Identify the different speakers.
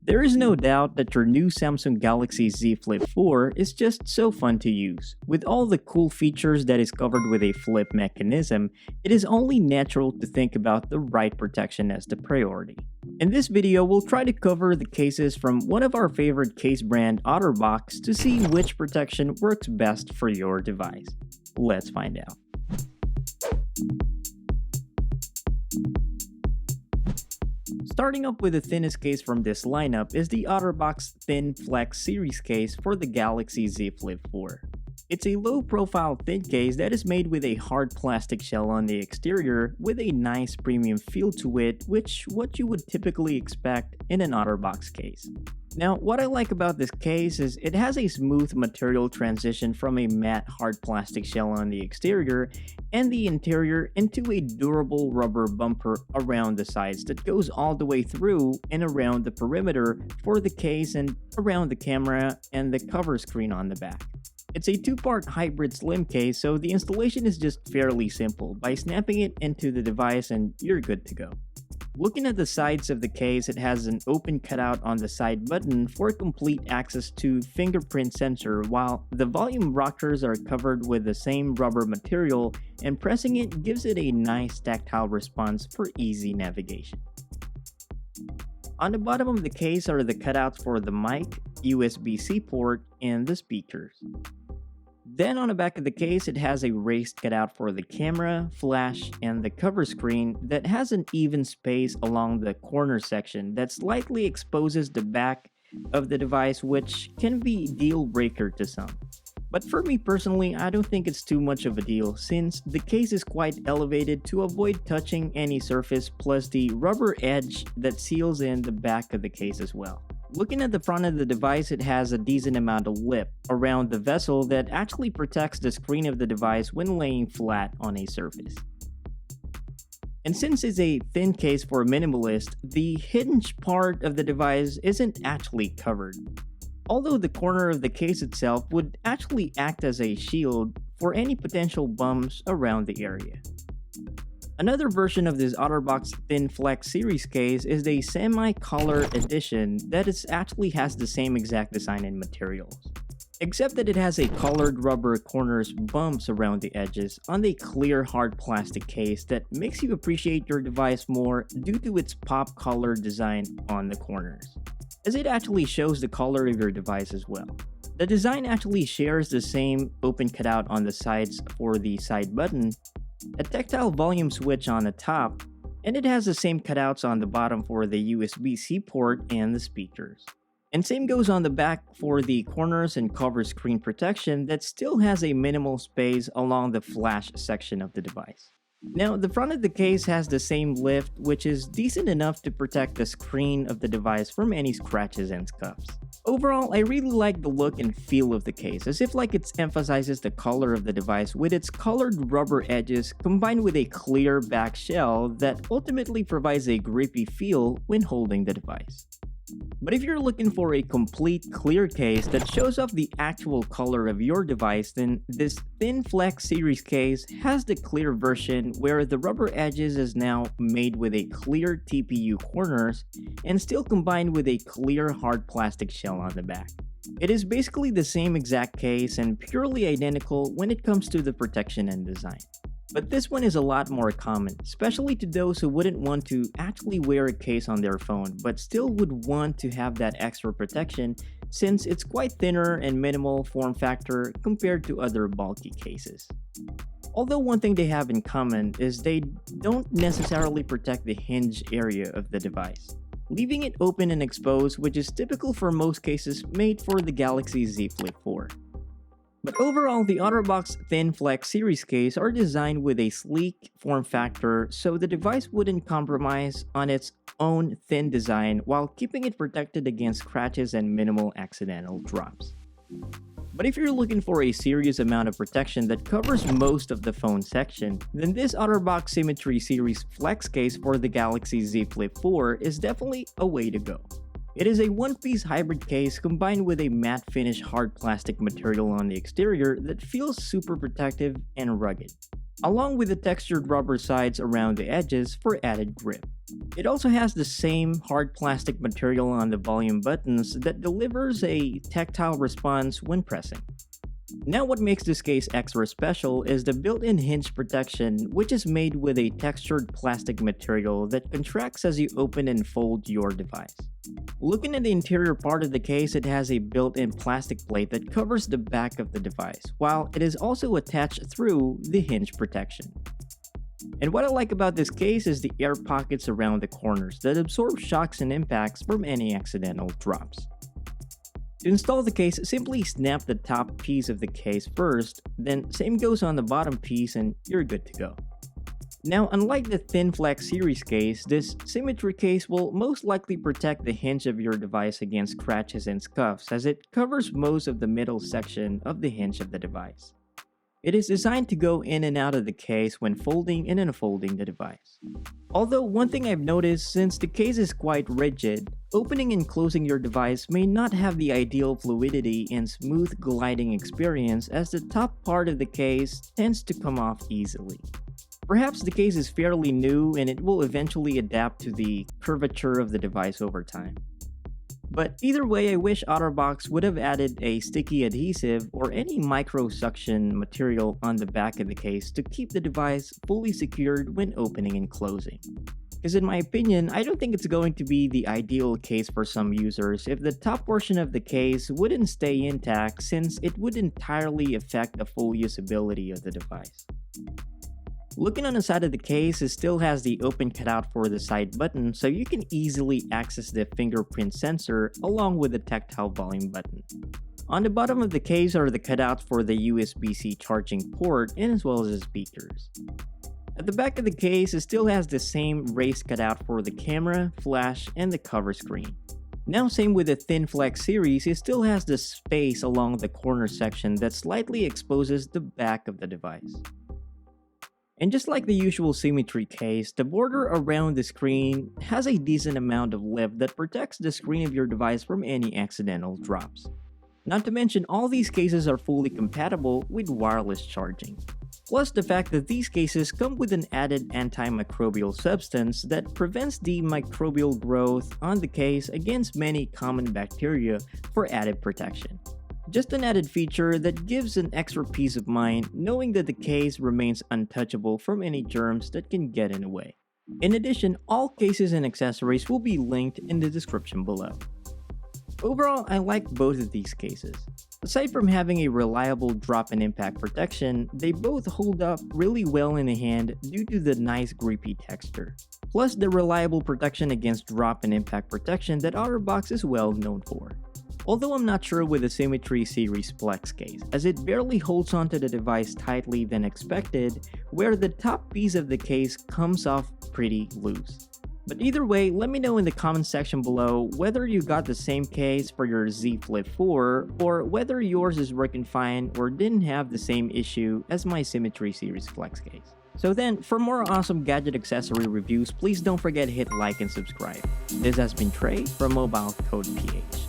Speaker 1: There is no doubt that your new Samsung Galaxy Z Flip 4 is just so fun to use. With all the cool features that is covered with a flip mechanism, it is only natural to think about the right protection as the priority. In this video, we'll try to cover the cases from one of our favorite case brand, OtterBox, to see which protection works best for your device. Let's find out. Starting up with the thinnest case from this lineup is the OtterBox Thin Flex series case for the Galaxy Z Flip 4. It's a low-profile thin case that is made with a hard plastic shell on the exterior with a nice premium feel to it, what you would typically expect in an OtterBox case. Now, what I like about this case is it has a smooth material transition from a matte hard plastic shell on the exterior and the interior into a durable rubber bumper around the sides that goes all the way through and around the perimeter for the case and around the camera and the cover screen on the back. It's a two-part hybrid slim case, so the installation is just fairly simple. By snapping it into the device and you're good to go. Looking at the sides of the case, it has an open cutout on the side button for complete access to fingerprint sensor, while the volume rockers are covered with the same rubber material, and pressing it gives it a nice tactile response for easy navigation. On the bottom of the case are the cutouts for the mic, USB-C port, and the speakers. Then on the back of the case, it has a raised cutout for the camera, flash, and the cover screen that has an even space along the corner section that slightly exposes the back of the device, which can be a deal breaker to some. But for me personally, I don't think it's too much of a deal since the case is quite elevated to avoid touching any surface, plus the rubber edge that seals in the back of the case as well. Looking at the front of the device, it has a decent amount of lip around the bezel that actually protects the screen of the device when laying flat on a surface. And since it's a thin case for a minimalist, the hinge part of the device isn't actually covered, although the corner of the case itself would actually act as a shield for any potential bumps around the area. Another version of this OtterBox Thin Flex series case is the SemiColor edition that actually has the same exact design and materials, except that it has a colored rubber corners bumps around the edges on the clear hard plastic case that makes you appreciate your device more due to its pop color design on the corners, as it actually shows the color of your device as well. The design actually shares the same open cutout on the sides for the side button, a tactile volume switch on the top, and it has the same cutouts on the bottom for the USB-C port and the speakers. And same goes on the back for the corners and cover screen protection that still has a minimal space along the flash section of the device. Now, the front of the case has the same lift, which is decent enough to protect the screen of the device from any scratches and scuffs. Overall, I really like the look and feel of the case, as if like it emphasizes the color of the device with its colored rubber edges combined with a clear back shell that ultimately provides a grippy feel when holding the device. But if you're looking for a complete clear case that shows off the actual color of your device, then this Thin Flex series case has the clear version where the rubber edges is now made with a clear TPU corners and still combined with a clear hard plastic shell on the back. It is basically the same exact case and purely identical when it comes to the protection and design. But this one is a lot more common, especially to those who wouldn't want to actually wear a case on their phone, but still would want to have that extra protection since it's quite thinner and minimal form factor compared to other bulky cases. Although one thing they have in common is they don't necessarily protect the hinge area of the device, leaving it open and exposed, which is typical for most cases made for the Galaxy Z Flip 4. But overall, the OtterBox Thin Flex series case are designed with a sleek form factor so the device wouldn't compromise on its own thin design while keeping it protected against scratches and minimal accidental drops. But if you're looking for a serious amount of protection that covers most of the phone section, then this OtterBox Symmetry series flex case for the Galaxy Z Flip 4 is definitely a way to go. It is a one-piece hybrid case combined with a matte finish hard plastic material on the exterior that feels super protective and rugged. along with the textured rubber sides around the edges for added grip. It also has the same hard plastic material on the volume buttons that delivers a tactile response when pressing. Now what makes this case extra special is the built-in hinge protection, which is made with a textured plastic material that contracts as you open and fold your device. Looking at the interior part of the case, it has a built-in plastic plate that covers the back of the device, while it is also attached through the hinge protection. And what I like about this case is the air pockets around the corners that absorb shocks and impacts from any accidental drops. To install the case, simply snap the top piece of the case first, then same goes on the bottom piece and you're good to go. Now, unlike the Thin Flex series case, this Symmetry case will most likely protect the hinge of your device against scratches and scuffs as it covers most of the middle section of the hinge of the device. It is designed to go in and out of the case when folding and unfolding the device. Although one thing I've noticed, since the case is quite rigid, opening and closing your device may not have the ideal fluidity and smooth gliding experience as the top part of the case tends to come off easily. Perhaps the case is fairly new and it will eventually adapt to the curvature of the device over time. But either way, I wish OtterBox would have added a sticky adhesive or any micro suction material on the back of the case to keep the device fully secured when opening and closing. Because in my opinion, I don't think it's going to be the ideal case for some users if the top portion of the case wouldn't stay intact, since it would entirely affect the full usability of the device. Looking on the side of the case, it still has the open cutout for the side button, so you can easily access the fingerprint sensor along with the tactile volume button. On the bottom of the case are the cutouts for the USB-C charging port and as well as the speakers. At the back of the case, it still has the same raised cutout for the camera, flash, and the cover screen. Now same with the Thin Flex series, it still has the space along the corner section that slightly exposes the back of the device. And just like the usual Symmetry case, the border around the screen has a decent amount of lift that protects the screen of your device from any accidental drops. Not to mention, all these cases are fully compatible with wireless charging. Plus the fact that these cases come with an added antimicrobial substance that prevents the microbial growth on the case against many common bacteria for added protection. Just an added feature that gives an extra peace of mind knowing that the case remains untouchable from any germs that can get in the way. In addition, all cases and accessories will be linked in the description below. Overall, I like both of these cases. Aside from having a reliable drop and impact protection, they both hold up really well in the hand due to the nice grippy texture. Plus the reliable protection against drop and impact protection that OtterBox is well known for. Although I'm not sure with the Symmetry series Flex case, as it barely holds onto the device tightly than expected, where the top piece of the case comes off pretty loose. But either way, let me know in the comment section below whether you got the same case for your Z Flip 4, or whether yours is working fine or didn't have the same issue as my Symmetry series Flex case. So then, for more awesome gadget accessory reviews, please don't forget to hit like and subscribe. This has been Trey from Mobile Code PH.